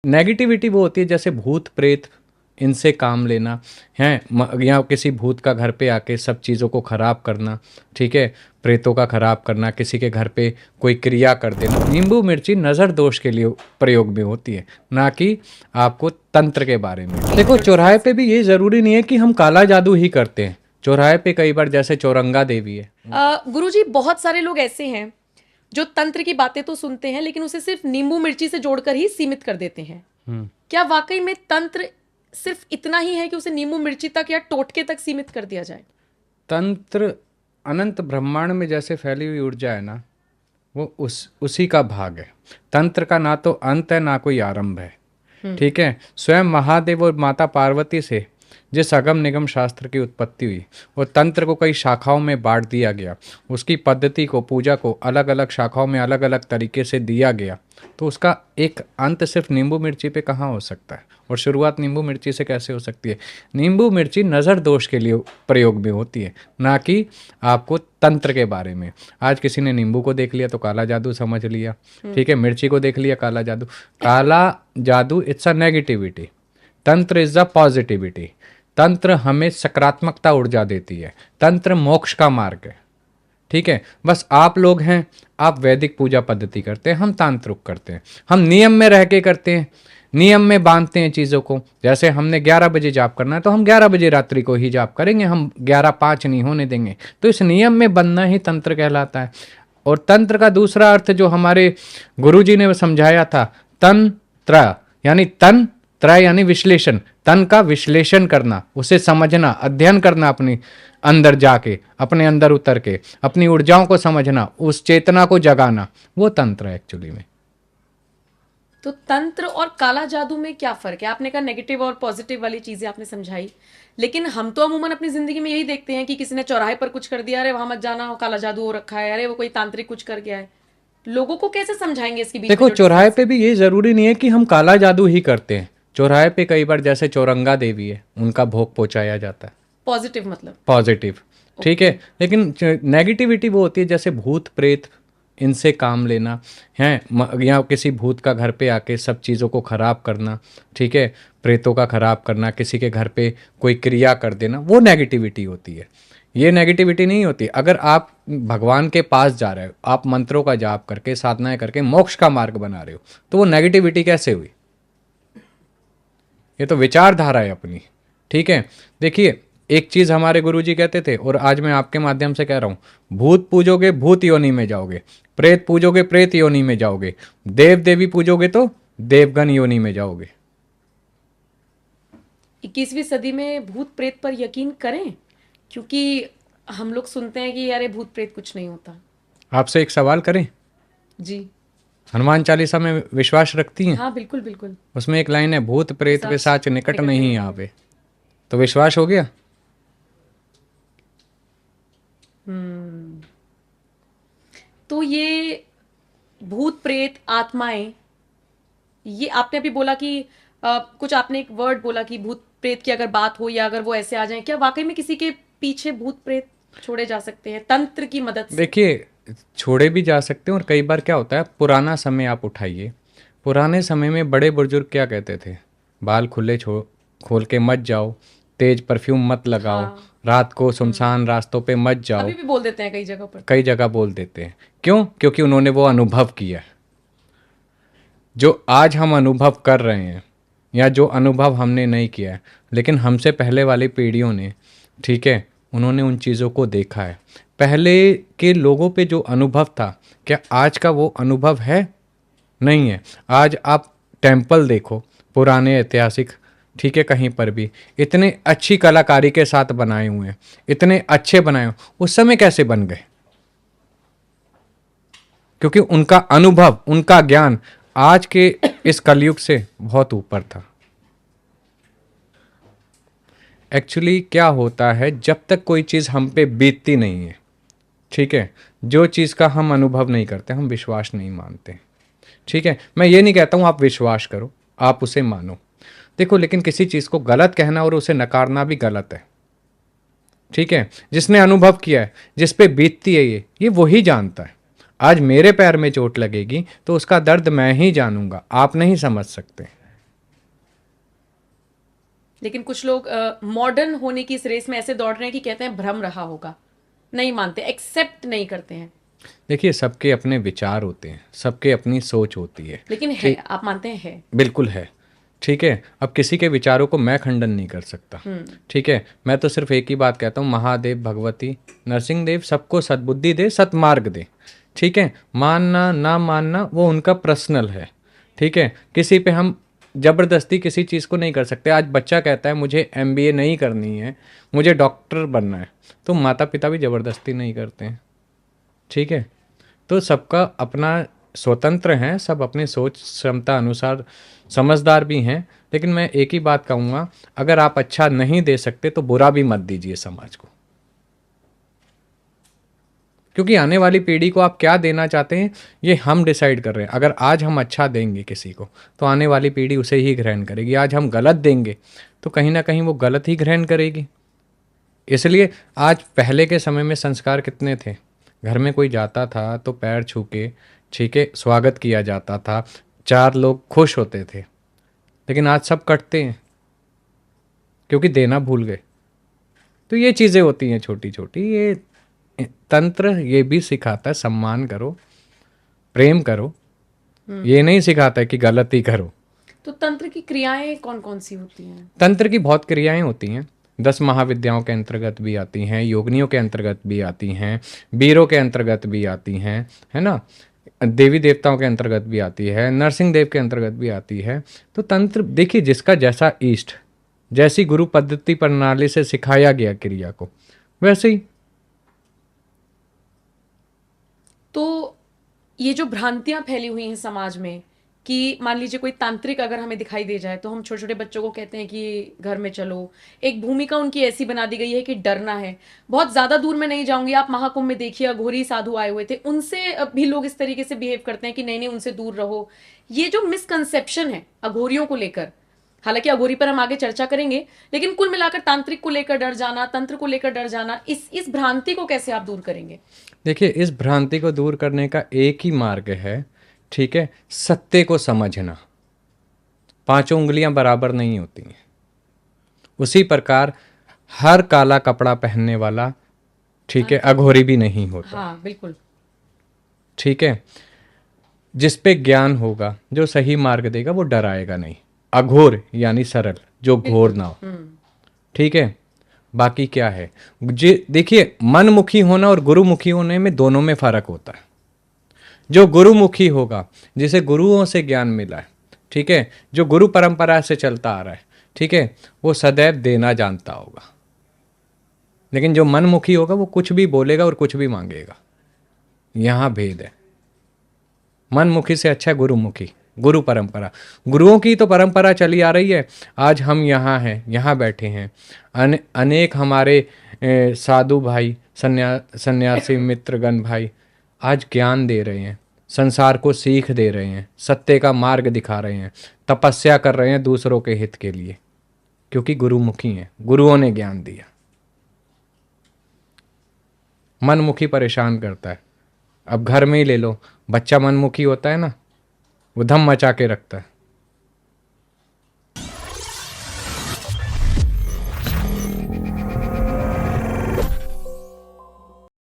Negativity वो होती है जैसे भूत प्रेत, इनसे काम लेना है, या किसी भूत का घर पे आके सब चीज़ों को ख़राब करना, ठीक है, प्रेतों का ख़राब करना, किसी के घर पे कोई क्रिया कर देना। नींबू मिर्ची नज़र दोष के लिए प्रयोग में होती है, ना कि आपको तंत्र के बारे में। देखो, चौराहे पे भी ये ज़रूरी नहीं है कि हम काला जादू ही करते हैं। चौराहे पे कई बार जैसे चौरंगा देवी है। गुरुजी, बहुत सारे लोग ऐसे हैं जो तंत्र की बातें तो सुनते हैं लेकिन उसे सिर्फ नींबू मिर्ची से जोड़कर ही सीमित कर देते हैं। क्या वाकई में तंत्र सिर्फ इतना ही है कि उसे नींबू मिर्ची तक या टोटके तक सीमित कर दिया जाए? तंत्र अनंत ब्रह्मांड में जैसे फैली हुई ऊर्जा है ना, वो उसी का भाग है। तंत्र का ना तो अंत है ना कोई आरंभ है, ठीक है। स्वयं महादेव और माता पार्वती से जिस अगम निगम शास्त्र की उत्पत्ति हुई, वो तंत्र को कई शाखाओं में बांट दिया गया, उसकी पद्धति को, पूजा को अलग अलग शाखाओं में अलग अलग तरीके से दिया गया, तो उसका एक अंत सिर्फ नींबू मिर्ची पे कहाँ हो सकता है, और शुरुआत नींबू मिर्ची से कैसे हो सकती है? नींबू मिर्ची नज़र दोष के लिए प्रयोग में होती है, ना कि आपको तंत्र के बारे में। आज किसी ने नींबू को देख लिया तो काला जादू समझ लिया, ठीक है, मिर्ची को देख लिया काला जादू। काला जादू इट्स अ नेगेटिविटी, तंत्र इज अ पॉजिटिविटी। तंत्र हमें सकारात्मकता ऊर्जा देती है, तंत्र मोक्ष का मार्ग है, ठीक है। बस आप लोग हैं, आप वैदिक पूजा पद्धति करते हैं, हम तांत्रिक करते हैं, हम नियम में रह के करते हैं, नियम में बांधते हैं चीज़ों को। जैसे हमने 11 बजे जाप करना है तो हम 11 बजे रात्रि को ही जाप करेंगे, हम 11:05 नहीं होने देंगे। तो इस नियम में बंधना ही तंत्र कहलाता है। और तंत्र का दूसरा अर्थ जो हमारे गुरुजी ने समझाया था, तंत्र यानी तंत्र यानी विश्लेषण, तन का विश्लेषण करना, उसे समझना, अध्ययन करना, अपने अंदर जाके, अपने अंदर उतर के अपनी ऊर्जाओं को समझना, उस चेतना को जगाना, वो तंत्र है एक्चुअली में। तो तंत्र और काला जादू में क्या फर्क है? आपने कहा नेगेटिव और पॉजिटिव वाली चीजें आपने समझाई, लेकिन हम तो अमूमन अपनी जिंदगी में यही देखते हैं कि किसी ने चौराहे पर कुछ कर दिया, अरे वहां मत जाना, काला जादू हो रखा है, अरे वो कोई तांत्रिक कुछ कर गया है। लोगों को कैसे समझाएंगे इसके बीच में? देखो, चौराहे पे भी ये जरूरी नहीं है कि हम काला जादू ही करते हैं। चौराहे पे कई बार जैसे चौरंगा देवी है, उनका भोग पहुंचाया जाता है। पॉजिटिव मतलब पॉजिटिव, ठीक है। लेकिन नेगेटिविटी वो होती है जैसे भूत प्रेत, इनसे काम लेना है, या किसी भूत का घर पे आके सब चीज़ों को ख़राब करना, ठीक है, प्रेतों का ख़राब करना, किसी के घर पे कोई क्रिया कर देना, वो नेगेटिविटी होती है। ये नेगेटिविटी नहीं होती। अगर आप भगवान के पास जा रहे हो, आप मंत्रों का जाप करके, साधनाएं करके मोक्ष का मार्ग बना रहे हो, तो वो नेगेटिविटी कैसे हुई? ये तो विचारधारा है अपनी, ठीक है। देखिए, एक चीज़ हमारे गुरुजी कहते थे, और आज मैं आपके माध्यम से कह रहा हूँ, भूत पूजोगे भूत योनि में जाओगे, प्रेत पूजोगे प्रेत योनि में जाओगे, देव देवी पूजोगे तो देवगण योनि में जाओगे। 21वीं सदी में भूत प्रेत पर यकीन करें? क्योंकि हम लोग सुनते हैं कि अरे भूत प्रेत कुछ नहीं होता। आपसे एक सवाल करें? जी। हनुमान चालीसा में विश्वास रखती हैं? हाँ, बिल्कुल बिल्कुल। उसमें एक लाइन है, भूत प्रेत पिशाच निकट नहीं आवे, तो विश्वास हो गया। तो ये भूत प्रेत आत्माएं, ये आपने अभी बोला कि कुछ आपने एक वर्ड बोला कि भूत प्रेत की अगर बात हो या अगर वो ऐसे आ जाए, क्या वाकई में किसी के पीछे भूत प्रेत छोड़े जा सकते हैं तंत्र की मदद से? देखिए, छोड़े भी जा सकते हैं, और कई बार क्या होता है, पुराना समय आप उठाइए, पुराने समय में बड़े बुजुर्ग क्या कहते थे? बाल खुले खोल के मत जाओ, तेज परफ्यूम मत लगाओ, हाँ। रात को सुनसान रास्तों पे मत जाओ। अभी भी बोल देते हैं कई जगह पर। कई जगह बोल देते हैं, क्यों? क्योंकि उन्होंने वो अनुभव किया है। जो आज हम अनुभव कर रहे हैं, या जो अनुभव हमने नहीं किया है, लेकिन हमसे पहले वाली पीढ़ियों ने, ठीक है, उन्होंने उन चीज़ों को देखा है। पहले के लोगों पे जो अनुभव था, क्या आज का वो अनुभव है? नहीं है। आज आप टेम्पल देखो, पुराने ऐतिहासिक, ठीक है, कहीं पर भी इतने अच्छी कलाकारी के साथ बनाए हुए हैं, इतने अच्छे बनाए हुए, उस समय कैसे बन गए? क्योंकि उनका अनुभव, उनका ज्ञान आज के इस कलयुग से बहुत ऊपर था। एक्चुअली क्या होता है, जब तक कोई चीज़ हम पे बीतती नहीं है, ठीक है, जो चीज़ का हम अनुभव नहीं करते, हम विश्वास नहीं मानते, ठीक है। मैं ये नहीं कहता हूँ आप विश्वास करो, आप उसे मानो, देखो, लेकिन किसी चीज़ को गलत कहना और उसे नकारना भी गलत है, ठीक है। जिसने अनुभव किया है, जिस पे बीतती है ये वही जानता है। आज मेरे पैर में चोट लगेगी तो उसका दर्द मैं ही जानूंगा, आप नहीं समझ सकते, लेकिन कुछ लोग मॉडर्न होने की इस रेस में ऐसे दौड़ रहे हैं कि कहते हैं भ्रम रहा होगा, नहीं मानते, एक्सेप्ट नहीं करते हैं। देखिए, सबके अपने विचार होते हैं, सबके अपनी सोच होती है। लेकिन है, ठीक, आप मानते हैं है। बिल्कुल है। ठीक है, अब किसी के विचारों को मैं खंडन नहीं कर सकता। ठीक है, मैं तो सिर्फ एक ही बात कहता हूँ, महादेव, भगवती, नरसिंहदेव सबको सद्बुद्धि दे, सतमार्ग दे। ठीक है, मानना ना मानना वो उनका पर्सनल है। ठीक है, किसी पे हम जबरदस्ती किसी चीज़ को नहीं कर सकते। आज बच्चा कहता है मुझे एमबीए नहीं करनी है, मुझे डॉक्टर बनना है, तो माता पिता भी जबरदस्ती नहीं करते हैं। ठीक है, तो सबका अपना स्वतंत्र हैं, सब अपनी सोच क्षमता अनुसार समझदार भी हैं। लेकिन मैं एक ही बात कहूँगा, अगर आप अच्छा नहीं दे सकते तो बुरा भी मत दीजिए समाज को, क्योंकि आने वाली पीढ़ी को आप क्या देना चाहते हैं ये हम डिसाइड कर रहे हैं। अगर आज हम अच्छा देंगे किसी को तो आने वाली पीढ़ी उसे ही ग्रहण करेगी। आज हम गलत देंगे तो कहीं ना कहीं वो गलत ही ग्रहण करेगी। इसलिए आज पहले के समय में संस्कार कितने थे, घर में कोई जाता था तो पैर छू के, ठीक है, स्वागत किया जाता था, चार लोग खुश होते थे। लेकिन आज सब कटते हैं क्योंकि देना भूल गए। तो ये चीज़ें होती हैं छोटी छोटी। ये तंत्र ये भी सिखाता है सम्मान करो, प्रेम करो, ये नहीं सिखाता है कि गलती करो। तो तंत्र की क्रियाएं कौन कौन सी होती हैं? तंत्र की बहुत क्रियाएं होती हैं, 10 महाविद्याओं के अंतर्गत भी आती हैं, योगिनियों के अंतर्गत भी आती हैं, वीरों के अंतर्गत भी आती हैं, है ना, देवी देवताओं के अंतर्गत भी आती है, नरसिंह देव के अंतर्गत भी आती है। तो तंत्र देखिए, जिसका जैसा इष्ट, जैसी गुरु पद्धति प्रणाली से सिखाया गया क्रिया को, वैसे ही। तो ये जो भ्रांतियां फैली हुई हैं समाज में कि मान लीजिए कोई तांत्रिक अगर हमें दिखाई दे जाए तो हम छोटे छोटे बच्चों को कहते हैं कि घर में चलो, एक भूमिका उनकी ऐसी बना दी गई है कि डरना है। बहुत ज्यादा दूर में नहीं जाऊंगी, आप महाकुंभ में देखिए अघोरी साधु आए हुए थे, उनसे भी लोग इस तरीके से बिहेव करते हैं कि नहीं नहीं उनसे दूर रहो। ये जो मिसकंसेप्शन है अघोरियों को लेकर, हालांकि अघोरी पर हम आगे चर्चा करेंगे, लेकिन कुल मिलाकर तांत्रिक को लेकर डर जाना, तंत्र को लेकर डर जाना, इस भ्रांति को कैसे आप दूर करेंगे? देखिए, इस भ्रांति को दूर करने का एक ही मार्ग है, ठीक है, सत्य को समझना। पांचों उंगलियां बराबर नहीं होती हैं। उसी प्रकार हर काला कपड़ा पहनने वाला, ठीक है, अघोरी भी नहीं होता। हाँ बिल्कुल। ठीक है, जिस पे ज्ञान होगा, जो सही मार्ग देगा, वो डराएगा नहीं। अघोर यानी सरल, जो घोर ना हो। ठीक है, बाकी क्या है जी, देखिए, मनमुखी होना और गुरुमुखी होने में दोनों में फर्क होता है। जो गुरुमुखी होगा, जिसे गुरुओं से ज्ञान मिला है, ठीक है, जो गुरु परंपरा से चलता आ रहा है, ठीक है, वो सदैव देना जानता होगा। लेकिन जो मनमुखी होगा वो कुछ भी बोलेगा और कुछ भी मांगेगा। यहां भेद है। मनमुखी से अच्छा है गुरुमुखी, गुरु परंपरा। गुरुओं की तो परंपरा चली आ रही है। आज हम यहाँ हैं, यहाँ बैठे हैं, अनेक हमारे साधु भाई, सन्यासी मित्रगण भाई आज ज्ञान दे रहे हैं, संसार को सीख दे रहे हैं, सत्य का मार्ग दिखा रहे हैं, तपस्या कर रहे हैं दूसरों के हित के लिए, क्योंकि गुरुमुखी हैं, गुरुओं ने ज्ञान दिया। मनमुखी परेशान करता है। अब घर में ही ले लो, बच्चा मनमुखी होता है ना, वो धम मचा के रखता है।